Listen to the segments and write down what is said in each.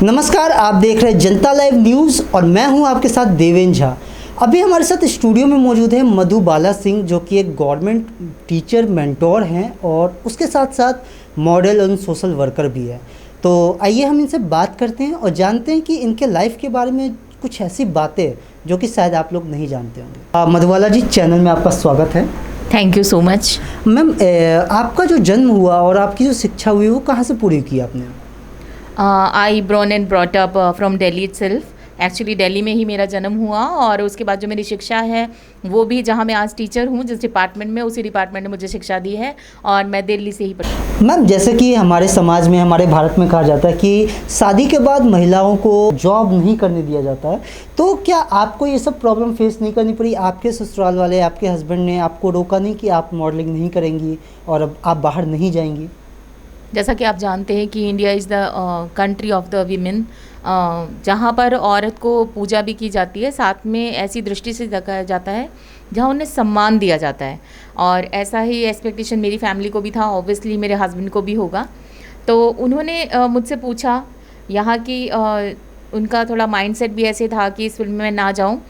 नमस्कार, आप देख रहे हैं जनता लाइव न्यूज़ और मैं हूं आपके साथ देवेंद्र झा। अभी हमारे साथ स्टूडियो में मौजूद है मधुबाला सिंह, जो कि एक गवर्नमेंट टीचर मेंटोर हैं और उसके साथ साथ मॉडल और सोशल वर्कर भी है। तो आइए हम इनसे बात करते हैं और जानते हैं कि इनके लाइफ के बारे में कुछ ऐसी बातें जो कि शायद आप लोग नहीं जानते होंगे। मधुबाला जी, चैनल में आपका स्वागत है। Thank you so much. Ma'am, आपका जो जन्म हुआ और आपकी जो शिक्षा हुई वो कहाँ से पूरी की आपने? I born and brought up from Delhi itself. Actually Delhi में ही मेरा जन्म हुआ और उसके बाद जो मेरी शिक्षा है वो भी, जहाँ मैं आज टीचर हूँ जिस डिपार्टमेंट में, उसी डिपार्टमेंट ने मुझे शिक्षा दी है और मैं दिल्ली से ही पढ़ी। मैम, जैसे कि हमारे समाज में, हमारे भारत में कहा जाता है कि शादी के बाद महिलाओं को जॉब नहीं करने दिया जाता है, तो क्या आपको ये सब प्रॉब्लम फेस नहीं करनी पड़ी? आपके ससुराल वाले, आपके हस्बैंड ने आपको रोका नहीं कि आप मॉडलिंग नहीं करेंगी और अब आप बाहर नहीं जाएंगी? जैसा कि आप जानते हैं कि India is the country of the women, जहाँ पर औरत को पूजा भी की जाती है, साथ में ऐसी दृष्टि से देखा जाता है जहाँ उन्हें सम्मान दिया जाता है। और ऐसा ही एक्सपेक्टेशन मेरी फैमिली को भी था, ऑब्वियसली मेरे हस्बैंड को भी होगा। तो उन्होंने मुझसे पूछा, यहाँ की उनका थोड़ा माइंडसेट भी ऐसे था कि इस फिल्म में मैं ना जाऊँ,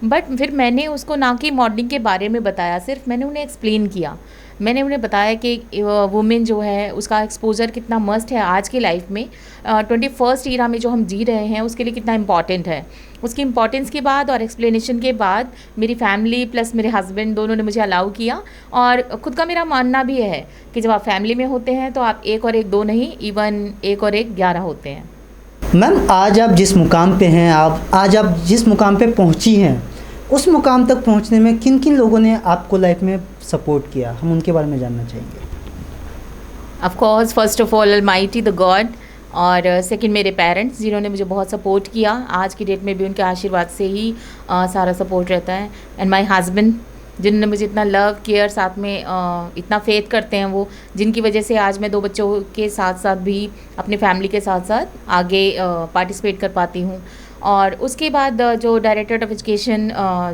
बट फिर मैंने उसको ना कि मॉडलिंग के बारे में बताया, सिर्फ मैंने उन्हें एक्सप्लेन किया। मैंने उन्हें बताया कि वुमेन जो है उसका एक्सपोजर कितना मस्ट है आज की लाइफ में, 21st ईरा में जो हम जी रहे हैं उसके लिए कितना इम्पॉर्टेंट है। उसकी इम्पॉर्टेंस के बाद और एक्सप्लेनेशन के बाद मेरी फैमिली प्लस मेरे हस्बैंड दोनों ने मुझे अलाउ किया। और ख़ुद का मेरा मानना भी है कि जब आप फैमिली में होते हैं तो आप एक और एक दो नहीं, इवन एक और एक 11 होते हैं। मैम, आज आप जिस मुकाम पे हैं, आज आप जिस मुकाम पे पहुंची हैं, उस मुकाम तक पहुंचने में किन किन लोगों ने आपको लाइफ में सपोर्ट किया, हम उनके बारे में जानना चाहेंगे। Of course, first of all almighty the God, और सेकंड मेरे पेरेंट्स जिन्होंने मुझे बहुत सपोर्ट किया। आज की डेट में भी उनके आशीर्वाद से ही सारा सपोर्ट रहता है। एंड माय हस्बैंड, जिन्होंने मुझे इतना लव केयर, साथ में इतना फेथ करते हैं वो, जिनकी वजह से आज मैं 2 बच्चों के साथ साथ भी अपनी फैमिली के साथ साथ आगे पार्टिसिपेट कर पाती हूँ। और उसके बाद जो डायरेक्टर ऑफ एजुकेशन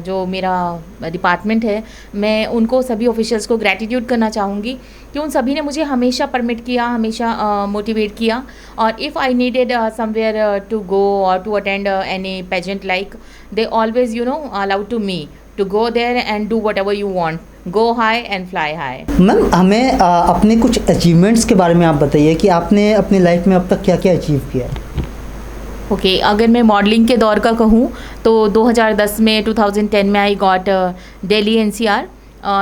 जो मेरा डिपार्टमेंट है, मैं उनको सभी ऑफिशियल्स को ग्रैटिट्यूड करना चाहूँगी कि उन सभी ने मुझे हमेशा परमिट किया, हमेशा मोटिवेट किया। और if I needed somewhere to go और to attend any pageant, like they always allowed to me to go there and do whatever you want, go high and fly high। Ma'am, हमें अपने कुछ achievements के बारे में आप बताइए कि आपने अपनी लाइफ में अब तक क्या क्या अचीव किया है। ओके, अगर मैं मॉडलिंग के दौर का कहूँ तो 2010 में 2010 में आई गॉट दिल्ली एनसीआर,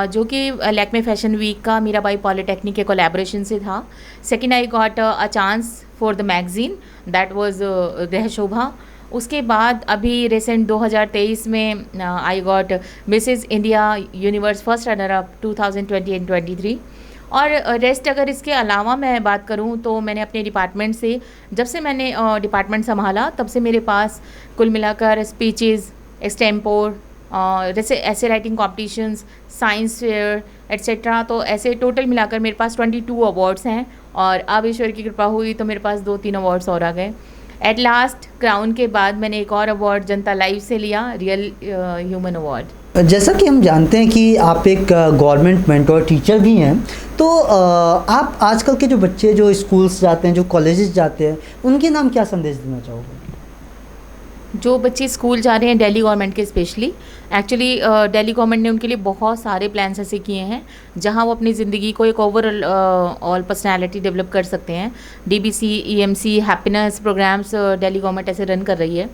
जो कि लैक्मे फैशन वीक का मीराबाई पॉलिटेक्निक के कोलैबोरेशन से था। Second I got a chance for the magazine, that was रह शोभा। उसके बाद अभी रिसेंट 2023 में I got Mrs India universe first runner up 2020 and 23। और रेस्ट अगर इसके अलावा मैं बात करूं तो मैंने अपने डिपार्टमेंट से, जब से मैंने डिपार्टमेंट संभाला तब से मेरे पास कुल मिलाकर स्पीचेस, एक्सटेम्पोर, जैसे ऐसे writing competitions, science fair etcetera, तो ऐसे टोटल मिलाकर मेरे पास 22 अवार्ड्स हैं। और अब ईश्वर की कृपा हुई तो मेरे पास 2-3 अवार्ड्स और आ गए। एट लास्ट क्राउन के बाद मैंने एक और अवार्ड जनता लाइव से लिया, रियल ह्यूमन अवार्ड। जैसा कि हम जानते हैं कि आप एक गवर्नमेंट मेंटोर टीचर भी हैं, तो आप आजकल के जो बच्चे जो स्कूल्स जाते हैं, जो कॉलेजेस जाते हैं, उनके नाम क्या संदेश देना चाहोगे? जो बच्चे स्कूल जा रहे हैं दिल्ली गवर्नमेंट के, स्पेशली एक्चुअली दिल्ली गवर्नमेंट ने उनके लिए बहुत सारे प्लान्स ऐसे किए हैं जहां वो अपनी ज़िंदगी को एक ओवरऑल ऑल पर्सनैलिटी डेवलप कर सकते हैं। DBC, EMC, happiness programs Delhi government ऐसे रन कर रही है।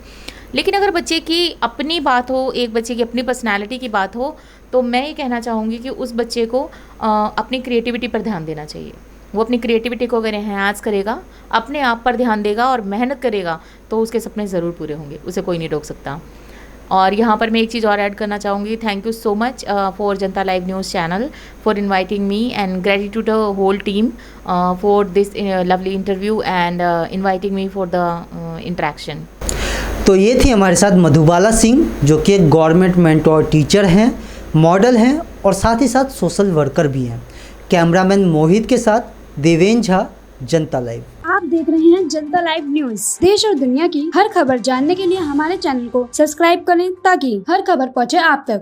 लेकिन अगर बच्चे की अपनी बात हो, एक बच्चे की अपनी पर्सनैलिटी की बात हो, तो मैं ये कहना चाहूँगी कि उस बच्चे को अपनी क्रिएटिविटी पर ध्यान देना चाहिए। वो अपनी क्रिएटिविटी को अगर एनहांस करेगा, अपने आप पर ध्यान देगा और मेहनत करेगा, तो उसके सपने ज़रूर पूरे होंगे, उसे कोई नहीं रोक सकता। और यहाँ पर मैं एक चीज़ और ऐड करना चाहूँगी, thank you so much for Janata live news channel for inviting me, and gratitude the whole team for this lovely interview and inviting me for the interaction. तो ये थी हमारे साथ मधुबाला सिंह, जो कि एक गवर्नमेंट मेंटोर टीचर हैं, मॉडल हैं और साथ ही साथ सोशल वर्कर भी हैं। कैमरामैन मोहित के साथ देवेंद्र झा, जनता लाइव। आप देख रहे हैं जनता लाइव न्यूज। देश और दुनिया की हर खबर जानने के लिए हमारे चैनल को सब्सक्राइब करें ताकि हर खबर पहुंचे आप तक।